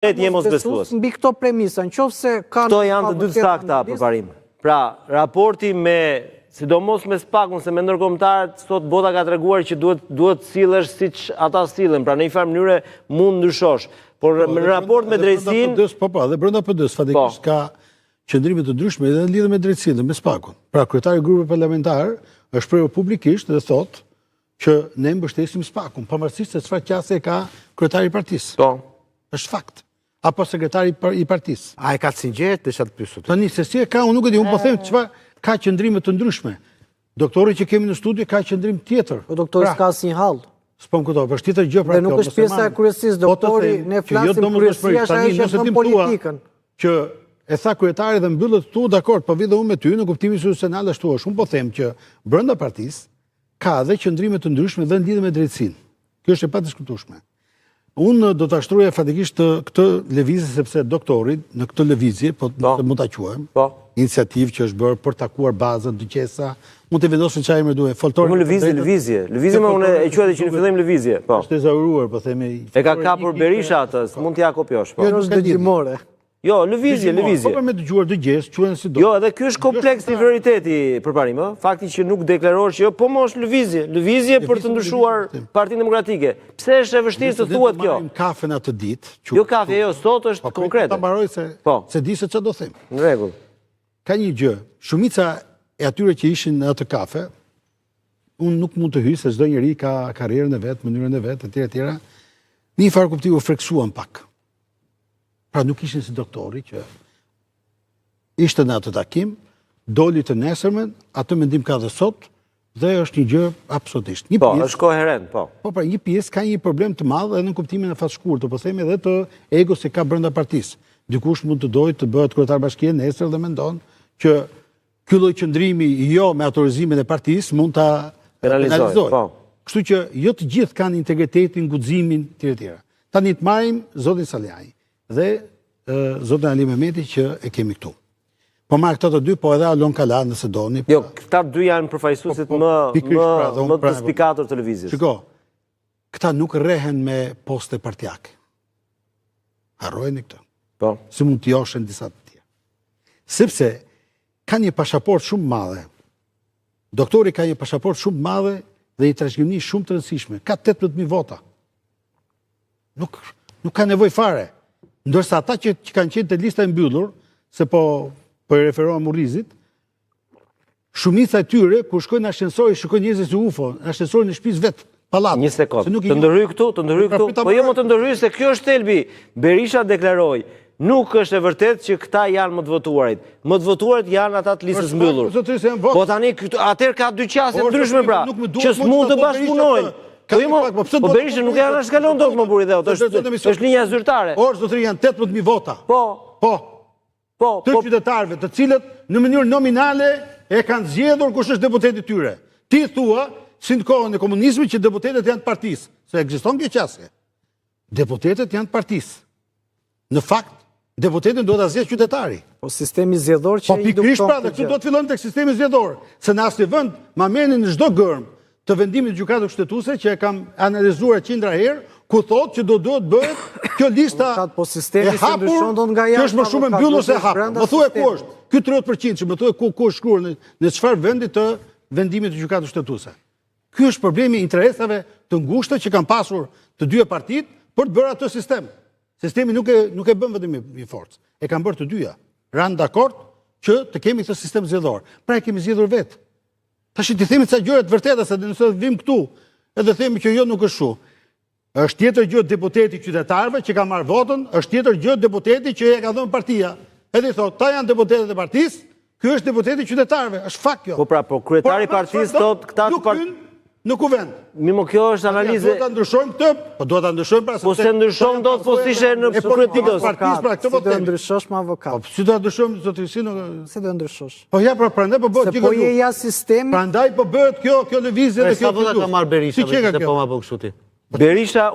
Mbi këto premisa, nëse këto janë të dy sakta për parim. Pra, raporti me, sidomos me SPAK-un, se me ndërkombëtarët, sot bota ka treguar që duhet sillesh siç ata sillen, pra në një farë mënyre mund ndryshosh. Por në raport me drejtsinë, dhe brenda PD-s fatikisht ka qëndrime të ndryshme edhe në lidhje me drejtsinë, me SPAK-un. Pra, kryetari i grupit parlamentar është shprehur publikisht dhe thotë që ne mbështesim SPAK-un, pavarësisht se çfarë qasje ka kryetari i partisë. Po. Është fakt. Apo sekretari i partisë. A e ka sinqert të shatë pyesut? Tani se si e ka, unë nuk e di, unë po them çfarë ka qëndrime të ndryshme. Doktori që kemi në studio ka qëndrim tjetër. Po doktori s'ka asnjë hall. S'po më kuptoj, është tjetër gjë pra kjo. Dhe nuk është pjesa e kryesisë, doktori, ne flasim kryesisht ajo që është politikën. Që e tha kryetari dhe mbyllet tu, dakord, po vi dhe unë me ty në kuptimin institucional ashtu është. Unë po them që brenda partisë ka edhe qëndrime të ndryshme dhe në lidhje me drejtsinë. Kjo është e padiskutueshme. Unë do të ashtruja fatikisht këtë lëvizje sepse doktori në këtë lëvizje, po mund ta quajmë, iniciativë që është bërë për takuar bazën, dyqesa, mund të vendosin çfarë emri duhet. Foltori. Lëvizje më unë e quaj që në fillim lëvizje, po. Është e zauruar, po themi. E ka kapur Berisha atë, mund t'ja kopjosh, po. Jo, është dëgjimore. Jo, lëvizje. Po për me dëgjuar dëgjes, quhen si do. Jo, edhe ky është kompleks i veriteti për parim, ë? Fakti që nuk deklarohesh që jo, po më është lëvizje për të ndryshuar Partinë Demokratike. Pse është e vështirë të thuhet kjo? Ne kafen atë ditë. Jo kafe, jo, sot është konkrete. Ta mbaroj se di se çfarë do them. Në rregull. Ka një gjë, shumica e atyre që ishin në atë kafe, unë nuk mund të hyj se çdo njeri ka karrierën e vet, mënyrën e vet, etj. Në një farë kuptimi u freksuan pak. Pra nuk ishin si doktori që ishte në atë takim, doli të nesërmen, atë mendim ka dhe sot, dhe është një gjë absolutisht. Po, është koherent, po. Po, pra një pjesë ka një problem të madh edhe në kuptimin e fashshkurtë, po themi edhe të egos që ka brenda partisë. Dikush mund të dojë të bëhet kryetar bashkie nesër dhe mendon që ky lloj qëndrimi jo me autorizimin e partisë mund ta penalizojë. Po. Kështu që jo të gjithë kanë integritetin, guximin etj. Tani të marrim zotin Saliaj dhe zotin Ali Mehmeti që e kemi këtu. Po marrë këto të dy, po edhe Alon Kala nëse doni. Jo, këta dy janë përfaqësuesit më të spikatur të lëvizjes. Shiko, këta nuk rrehen me poste partijake. Harrojeni këtë. Po. Si mund të joshen disa të tjerë. Sepse ka një pasaport shumë madhe. Doktori ka një pasaport shumë madhe dhe një trashëgimi shumë të rëndësishme. Ka 18.000 vota. Nuk ka nevojë fare. Ndërsa ata që kanë qenë të lista e mbyllur, se po i referohem Murrizit, shumica e tyre, kur shkojnë në ashensori, shkojnë njerëz si UFO, në ashensori në shtëpisë vet, pallat. Një sekond. Të ndërhyj këtu. Po jo më të ndërhyj se kjo është thelbi. Berisha deklaroi, nuk është e vërtetë që këta janë më të votuarit. Më të votuarit janë ata të listës mbyllur. Po tani atëherë ka dy qasje ndryshme pra, që s'mund të bashkëpunojnë. Po Berisha nuk janë shkalon dot më buri dhe është linja zyrtare. Zotëri janë 18.000 vota. Po. Të qytetarëve, të cilët në mënyrë nominale e kanë zgjedhur kush është deputeti tyre. Ti thua, si në kohën e komunizmit, që deputetet janë të partisë. Se ekziston kjo qasje. Deputetet janë të partisë. Në fakt, deputetin duhet ta zgjedhë qytetari. Po sistemi zgjedhor që i dukton. Po pikërisht pra, dhe këtu do të fillojmë tek sistemi zgjedhor. Se në asnjë vend ma merrnin në çdo gërm të vendimit të gjykatës kushtetuese që e kam analizuar qindra herë, ku thotë që duhet bëhet kjo lista e hapur, që është më shumë e mbyllur se e hapur. Më thuaj ku është, ky 30% që më thuaj ku është shkruar në çfarë vendi të vendimit të gjykatës kushtetuese. Ky është problemi i interesave të ngushta që kanë pasur të dy partitë për të bërë atë sistem. Sistemi nuk e bën vetëm i forcë, e kanë bërë të dyja. Ran dakord që të kemi këtë sistem zgjedhor. Pra e kemi zgjedhur vetë. Tash ti themi ca gjëra të vërteta se nëse vim këtu, edhe themi që jo nuk është kështu. Është tjetër gjë deputeti qytetarëve që ka marrë votën, është tjetër gjë deputeti që e ka dhënë partia. Edhe i thotë, ta janë deputetet e partisë, ky është deputeti qytetarëve, është fakt kjo. Po pra, po kryetari i partisë thotë këta nuk hyn në kuvend. Mimo kjo është analizë. Do ta ndryshojmë këtë, po do ta ndryshojmë pra. Po se ndryshon dot po si ishte në politikës partisë pra këtë do ndryshosh me avokat. Po si do ta ndryshojmë zotërisë? Se do ndryshosh. Po ja pra prandaj po bëhet gjë. Po je ja sistemi. Prandaj po bëhet kjo lëvizje dhe kjo. Sa vota ka marr Berisha, po ma bë kështu ti. Berisha